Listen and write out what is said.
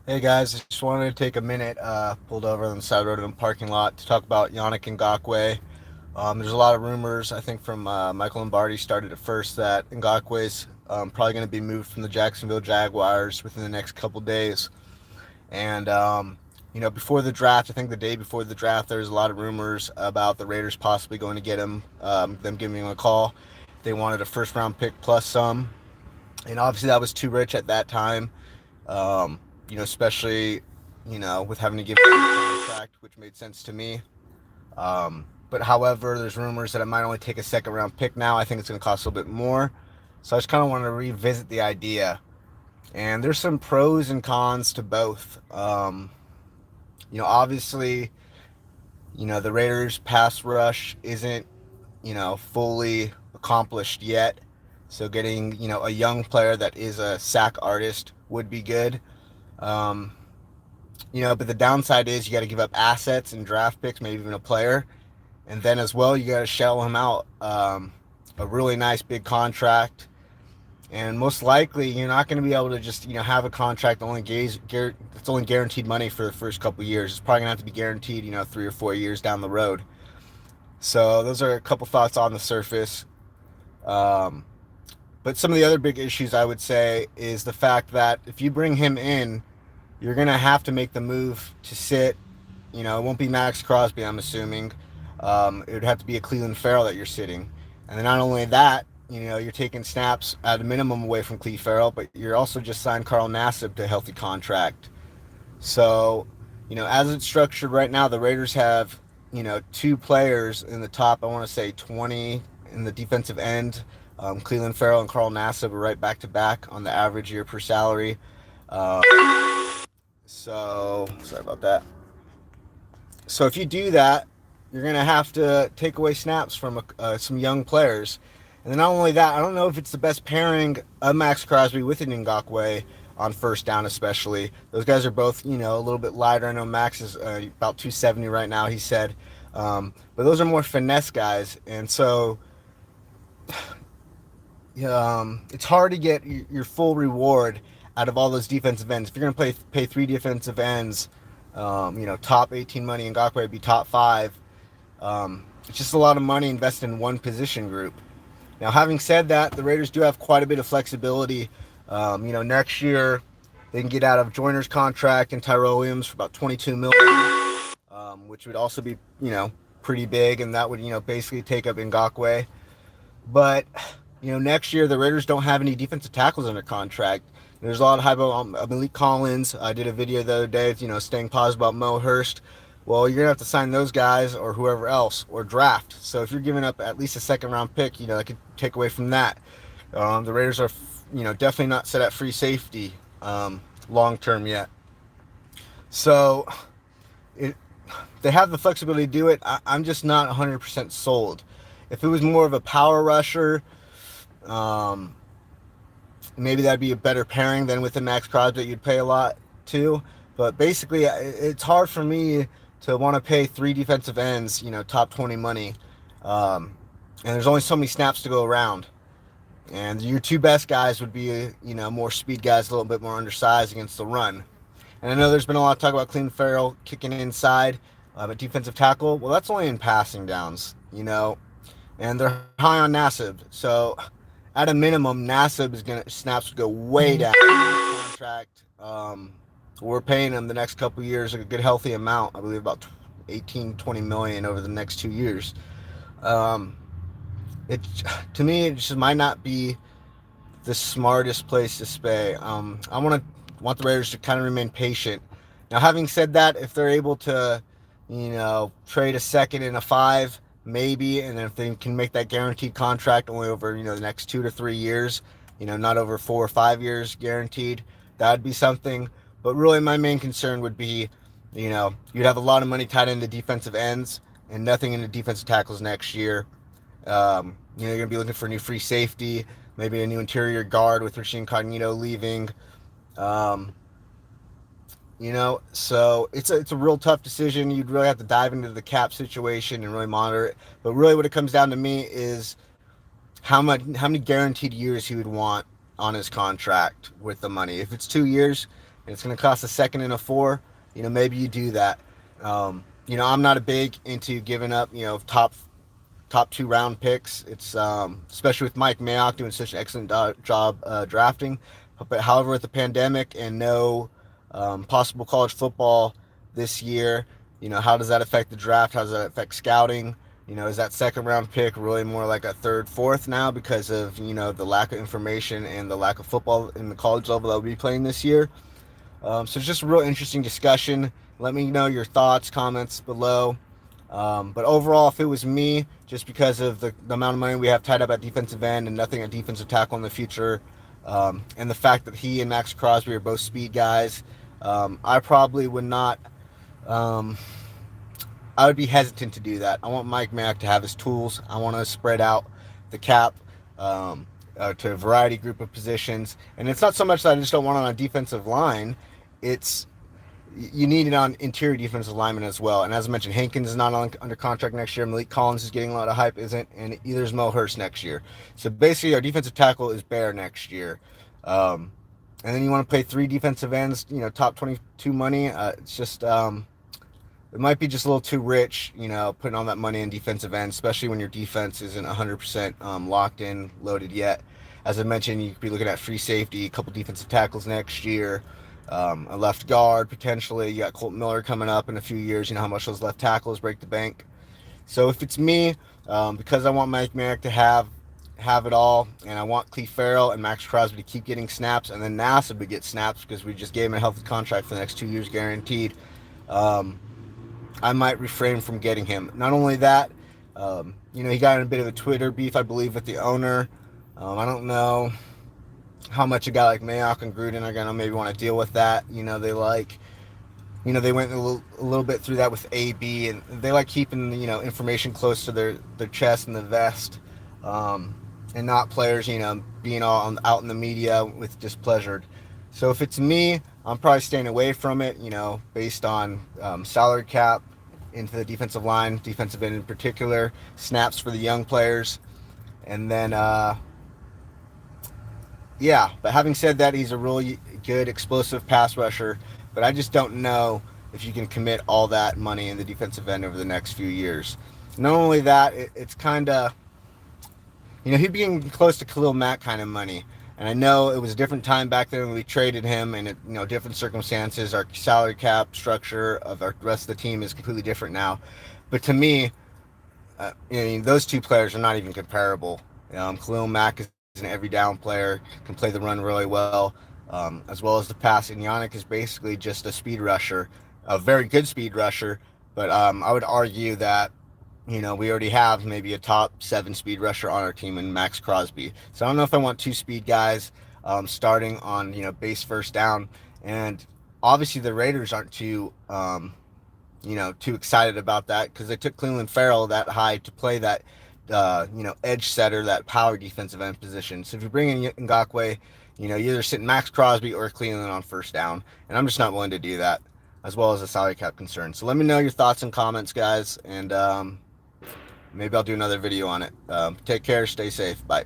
Hey guys, I just wanted to take a minute, pulled over on the side road in the parking lot to talk about Yannick Ngakoue. There's a lot of rumors, I think, from Michael Lombardi started at first that Ngakoue's probably going to be moved from the Jacksonville Jaguars within the next couple days. And, before the draft, I think the day before the draft, there was a lot of rumors about the Raiders possibly going to get him, them giving him a call. They wanted a first round pick plus some. And obviously that was too rich at that time. Especially, with having to give him a contract, which made sense to me. But however, there's rumors that it might only take a second round pick now. I think it's going to cost a little bit more. So I just kind of want to revisit the idea. And there's some pros and cons to both. Obviously, the Raiders' pass rush isn't, fully accomplished yet. So getting, a young player that is a sack artist would be good. Um, but the downside is you got to give up assets and draft picks, maybe even a player. And then as well, you got to shell him out a really nice big contract. And most likely, you're not going to be able to just have a contract that that's only guaranteed money for the first couple of years. It's probably going to have to be guaranteed 3 or 4 years down the road. So those are a couple thoughts on the surface. Um, but some of the other big issues I would say is the fact that if you bring him in, you're going to have to make the move to sit. It won't be Max Crosby, I'm assuming. It would have to be a Cleveland Farrell that you're sitting. And then not only that, you're taking snaps at a minimum away from Cleve Farrell, but you're also just signed Carl Nassib to a healthy contract. So, as it's structured right now, the Raiders have, two players in the top, I want to say 20 in the defensive end. Cleveland Farrell and Carl Nassib are right back to back on the average year per salary. Uh, so, sorry about that. So if you do that, you're going to have to take away snaps from some young players. And then not only that, I don't know if it's the best pairing of Max Crosby with an Ngakoue on first down, especially. Those guys are both, a little bit lighter. I know Max is about 270 right now, he said. But those are more finesse guys. And so it's hard to get your full reward out of all those defensive ends. If you're going to pay three defensive ends, top 18 money, and Ngakoue would be top 5. It's just a lot of money invested in one position group. Now, having said that, the Raiders do have quite a bit of flexibility. Next year they can get out of Joyner's contract and Tyrell Williams for about $22 million, which would also be, pretty big, and that would, basically take up Ngakoue. But next year the Raiders don't have any defensive tackles under contract. There's a lot of hype about Malik Collins. I did a video the other day, staying positive about Mo Hurst. Well, you're going to have to sign those guys or whoever else or draft. So if you're giving up at least a second round pick, that could take away from that. The Raiders are, definitely not set at free safety long term yet. So they have the flexibility to do it. I'm just not 100% sold. If it was more of a power rusher, maybe that'd be a better pairing than with the Max Crosby that you'd pay a lot to. But basically, it's hard for me to want to pay 3 defensive ends, top 20 money. And there's only so many snaps to go around. And your 2 best guys would be, more speed guys, a little bit more undersized against the run. And I know there's been a lot of talk about Cleveland Farrell kicking inside at defensive tackle. Well, that's only in passing downs, and they're high on Nassib. So at a minimum, Nassib is gonna snaps would go way down contract. We're paying him the next couple of years a good healthy amount. I believe about 18-20 million over the next 2 years. It to me it just might not be the smartest place to stay. I want the Raiders to kind of remain patient. Now, having said that, if they're able to, trade a second and a 5, maybe, and then if they can make that guaranteed contract only over, the next 2 to 3 years, not over 4 or 5 years guaranteed, that'd be something. But really, my main concern would be, you'd have a lot of money tied into defensive ends and nothing into defensive tackles next year. You're going to be looking for a new free safety, maybe a new interior guard with Rasheem Cognito leaving. So it's a real tough decision. You'd really have to dive into the cap situation and really monitor it. But really what it comes down to me is how many guaranteed years he would want on his contract with the money. If it's 2 years, and it's going to cost a second and a four, maybe you do that. I'm not a big into giving up, top 2 round picks. It's especially with Mike Mayock doing such an excellent job drafting. But however, with the pandemic and no possible college football this year, how does that affect the draft? How does that affect scouting? Is that second round pick really more like a third, fourth now because of the lack of information and the lack of football in the college level that we'll be playing this year? So it's just a real interesting discussion. Let me know your thoughts, comments below. But overall, if it was me, just because of the amount of money we have tied up at defensive end and nothing at defensive tackle in the future, and the fact that he and Max Crosby are both speed guys, I probably would not. Um, I would be hesitant to do that. I want Mike Mack to have his tools. I want to spread out the cap to a variety group of positions, and it's not so much that I just don't want it on a defensive line. It's you need it on interior defensive linemen as well. And as I mentioned, Hankins is not under contract next year. Malik Collins is getting a lot of hype, isn't, and either is Mo Hurst next year. So basically, our defensive tackle is bare next year. And then you want to play 3 defensive ends, top 22 money. It's just it might be just a little too rich, putting all that money in defensive ends, especially when your defense isn't 100% locked in, loaded yet. As I mentioned, you could be looking at free safety, a couple defensive tackles next year. A left guard potentially. You got Colt Miller coming up in a few years. You know how much those left tackles break the bank. So if it's me, because I want Mike Merrick to have it all, and I want Cleve Farrell and Max Crosby to keep getting snaps, and then NASA to get snaps because we just gave him a healthy contract for the next 2 years guaranteed. I might refrain from getting him. Not only that, he got in a bit of a Twitter beef, I believe, with the owner. I don't know how much a guy like Mayock and Gruden are gonna maybe want to deal with that. They went a little bit through that with AB, and they like keeping information close to their chest and the vest, and not players being all out in the media with displeasure. So if it's me, I'm probably staying away from it. Based on salary cap into the defensive line, defensive end in particular, snaps for the young players, and then. Yeah, but having said that, he's a really good explosive pass rusher, but I just don't know if you can commit all that money in the defensive end over the next few years. Not only that, it's kind of, he'd be getting close to Khalil Mack kind of money. And I know it was a different time back then when we traded him, and different circumstances. Our salary cap structure of our rest of the team is completely different now. But to me, those two players are not even comparable. Khalil Mack is an every down player, can play the run really well, as well as the pass. And Yannick is basically just a speed rusher, a very good speed rusher. But I would argue that, we already have maybe a top 7 speed rusher on our team in Max Crosby. So I don't know if I want 2 speed guys starting on, base first down. And obviously the Raiders aren't too excited about that because they took Cleveland Farrell that high to play that edge setter, that power defensive end position. So if you bring in Ngakoue, you're either sitting Max Crosby or Cleveland on first down, and I'm just not willing to do that, as well as a salary cap concern. So let me know your thoughts and comments, guys, and maybe I'll do another video on it. Take care, stay safe, bye.